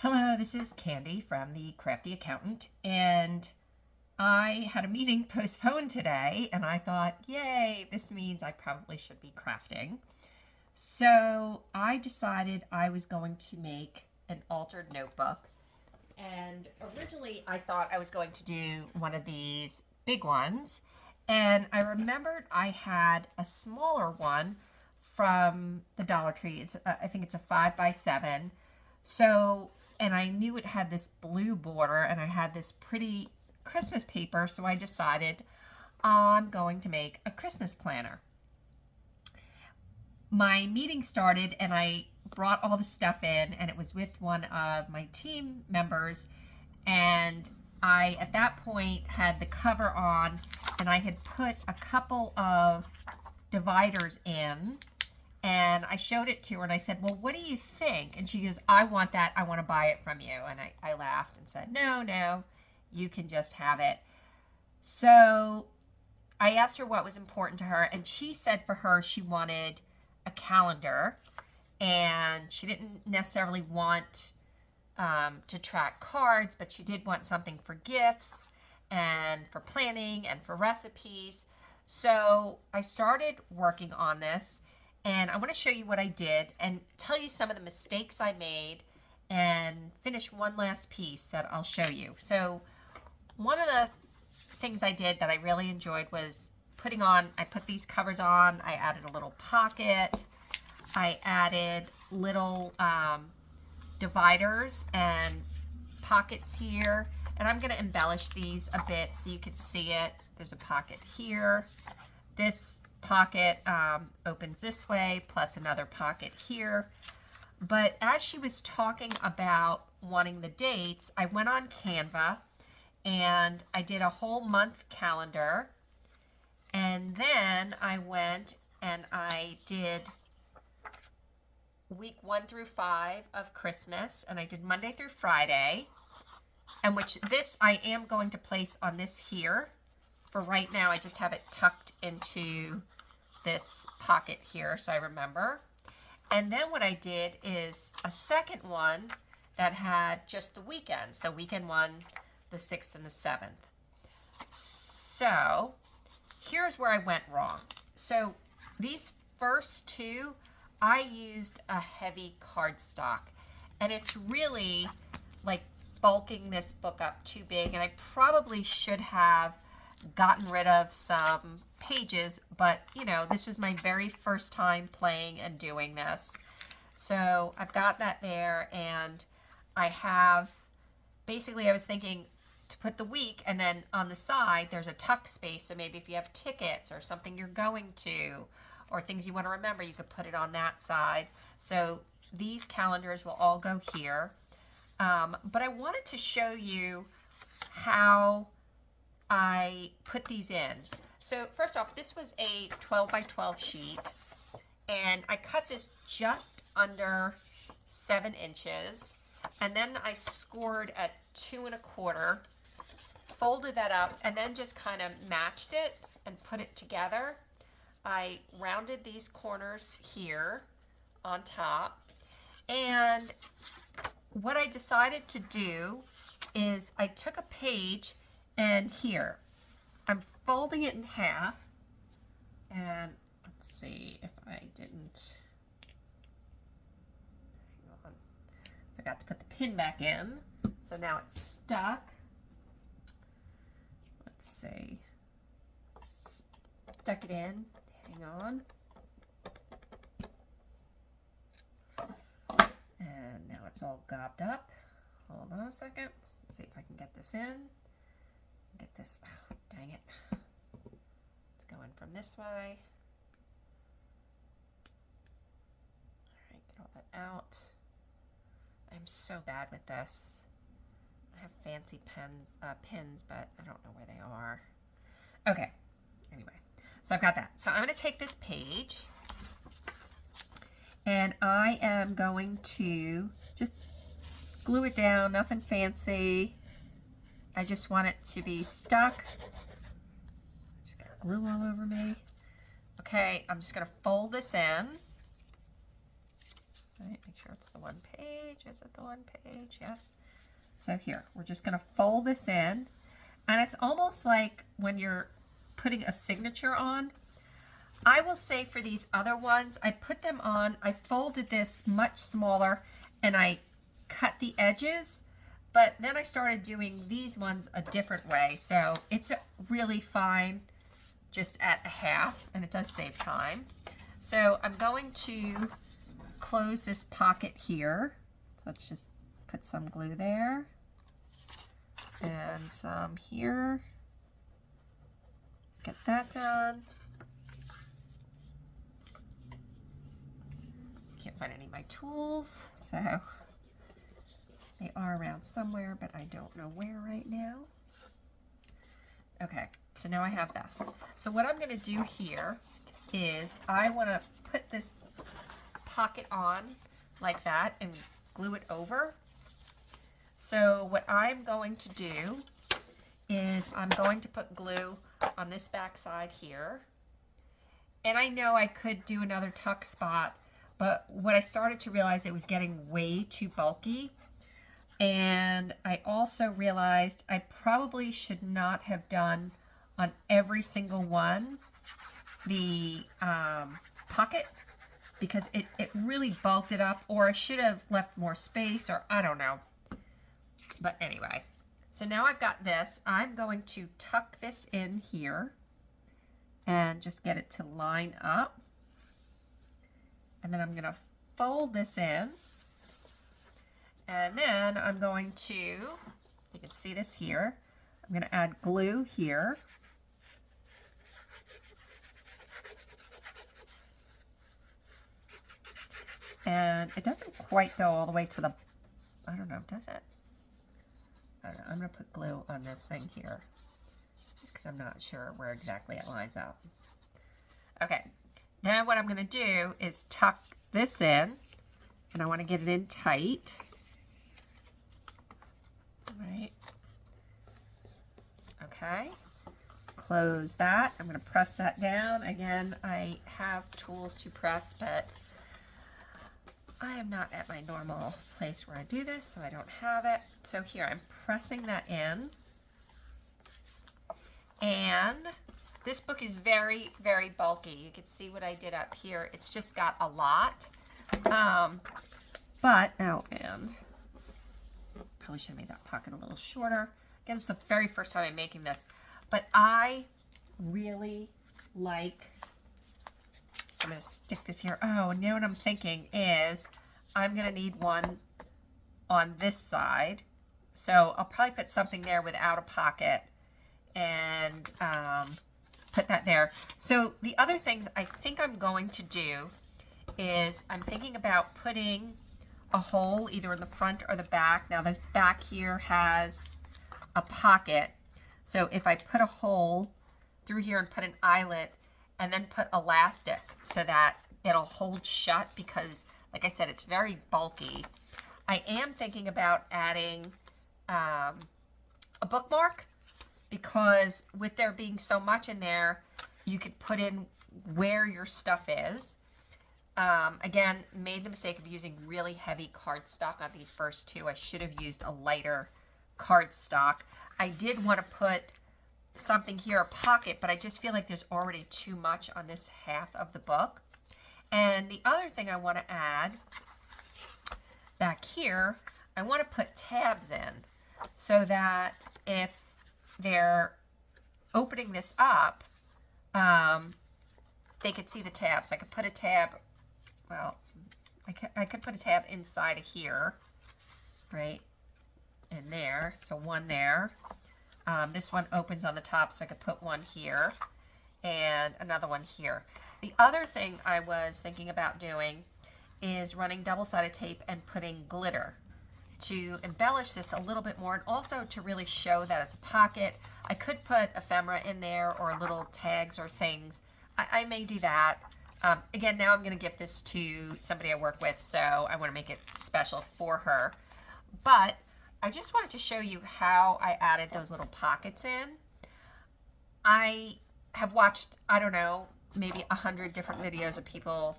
Hello, this is Candy from the Crafty Accountant, and I had a meeting postponed today, and I thought, yay, this means I probably should be crafting. So I decided I was going to make an altered notebook, and originally I thought I was going to do one of these big ones, and I remembered I had a smaller one from the Dollar Tree. I think it's a 5x7. So, and I knew it had this blue border and I had this pretty Christmas paper, so I decided I'm going to make a Christmas planner. My meeting started and I brought all the stuff in, and it was with one of my team members, and I at that point had the cover on, and I had put a couple of dividers in, and I showed it to her and I said, well, what do you think? And she goes, I want that. I want to buy it from you. And I laughed and said, no, you can just have it. So I asked her what was important to her, and she said for her, she wanted a calendar, and she didn't necessarily want to track cards, but she did want something for gifts and for planning and for recipes. So I started working on this, and I want to show you what I did and tell you some of the mistakes I made and finish one last piece that I'll show you. So one of the things I did that I really enjoyed was I put these covers on, I added a little pocket, I added little dividers and pockets here, and I'm going to embellish these a bit so you can see it. There's a pocket here. This pocket opens this way, plus another pocket here. But as she was talking about wanting the dates, I went on Canva and I did a whole month calendar, and then I went and I did week 1 through 5 of Christmas, and I did Monday through Friday, and which this I am going to place on this here. For right now, I just have it tucked into this pocket here so I remember. And then what I did is a second one that had just the weekend. So weekend 1, the 6th and the 7th. So here's where I went wrong. So these first two, I used a heavy cardstock, and it's really like bulking this book up too big, and I probably should have gotten rid of some pages, but you know, this was my very first time playing and doing this. So I've got that there, and I have, basically I was thinking to put the week, and then on the side there's a tuck space, so maybe if you have tickets or something you're going to or things you want to remember, you could put it on that side. So these calendars will all go here. But I wanted to show you how I put these in. So first off, this was a 12 by 12 sheet, and I cut this just under 7 inches, and then I scored at 2 1/4, folded that up, and then just kind of matched it and put it together. I rounded these corners here on top, and what I decided to do is I took a page, and here I'm folding it in half, and let's see if I didn't, hang on, forgot to put the pin back in, so now it's stuck. Let's see, stuck it in, hang on, and now it's all gobbed up. Hold on a second, let's see if I can get this in. Get this, oh, dang it. It's going from this way. All right, get all that out. I'm so bad with this. I have fancy pins, but I don't know where they are. Okay, anyway, so I've got that. So I'm going to take this page, and I am going to just glue it down, nothing fancy. I just want it to be stuck. Just got glue all over me. Okay, I'm just going to fold this in. Right, make sure it's the one page. Is it the one page? Yes. So here, we're just going to fold this in. And it's almost like when you're putting a signature on. I will say for these other ones, I put them on, I folded this much smaller and I cut the edges, but then I started doing these ones a different way. So it's really fine just at a half, and it does save time. So I'm going to close this pocket here. So let's just put some glue there and some here. Get that done. Can't find any of my tools, so they are around somewhere, but I don't know where right now. Okay, so now I have this. So what I'm going to do here is I want to put this pocket on like that and glue it over. So what I'm going to do is I'm going to put glue on this back side here. And I know I could do another tuck spot, but what I started to realize, it was getting way too bulky. And I also realized I probably should not have done on every single one the pocket, because it really bulked it up, or I should have left more space, or I don't know. But anyway, so now I've got this. I'm going to tuck this in here and just get it to line up. And then I'm going to fold this in. And then I'm going to, you can see this here, I'm going to add glue here. And it doesn't quite go all the way to the, I don't know, does it? I don't know. I'm going to put glue on this thing here, just because I'm not sure where exactly it lines up. Okay, then what I'm going to do is tuck this in, and I want to get it in tight. Right. Okay. Close that. I'm going to press that down. Again, I have tools to press, but I am not at my normal place where I do this, so I don't have it. So here, I'm pressing that in. And this book is very, very bulky. You can see what I did up here. It's just got a lot. But, oh, and probably should have made that pocket a little shorter. Again, it's the very first time I'm making this. But I really like, I'm going to stick this here. Oh, and now what I'm thinking is I'm going to need one on this side. So I'll probably put something there without a pocket and put that there. So the other things I think I'm going to do is I'm thinking about putting a hole either in the front or the back. Now this back here has a pocket. So if I put a hole through here and put an eyelet and then put elastic so that it'll hold shut, because like I said, it's very bulky. I am thinking about adding a bookmark, because with there being so much in there, you could put in where your stuff is. Again, made the mistake of using really heavy cardstock on these first two. I should have used a lighter cardstock. I did want to put something here, a pocket, but I just feel like there's already too much on this half of the book. And the other thing I want to add back here, I want to put tabs in so that if they're opening this up, they could see the tabs. I could put a tab, well, I could put a tab inside of here, right, in there. So one there. This one opens on the top, so I could put one here and another one here. The other thing I was thinking about doing is running double-sided tape and putting glitter to embellish this a little bit more, and also to really show that it's a pocket. I could put ephemera in there or little tags or things. I may do that. Again, now I'm going to give this to somebody I work with, so I want to make it special for her. But I just wanted to show you how I added those little pockets in. I have watched, I don't know, maybe 100 different videos of people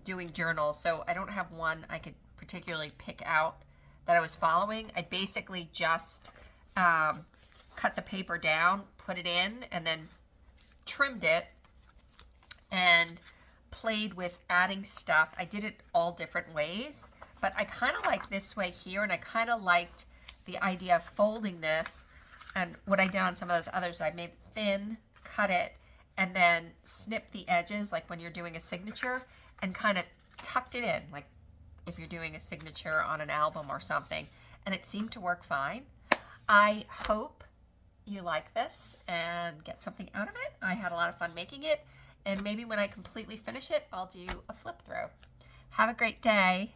doing journals, so I don't have one I could particularly pick out that I was following. I basically just cut the paper down, put it in, and then trimmed it and played with adding stuff. I did it all different ways, but I kind of like this way here, and I kind of liked the idea of folding this. And what I did on some of those others, I made it thin, cut it, and then snip the edges like when you're doing a signature, and kind of tucked it in like if you're doing a signature on an album or something, and it seemed to work fine. I hope you like this and get something out of it. I had a lot of fun making it, and maybe when I completely finish it, I'll do a flip through. Have a great day.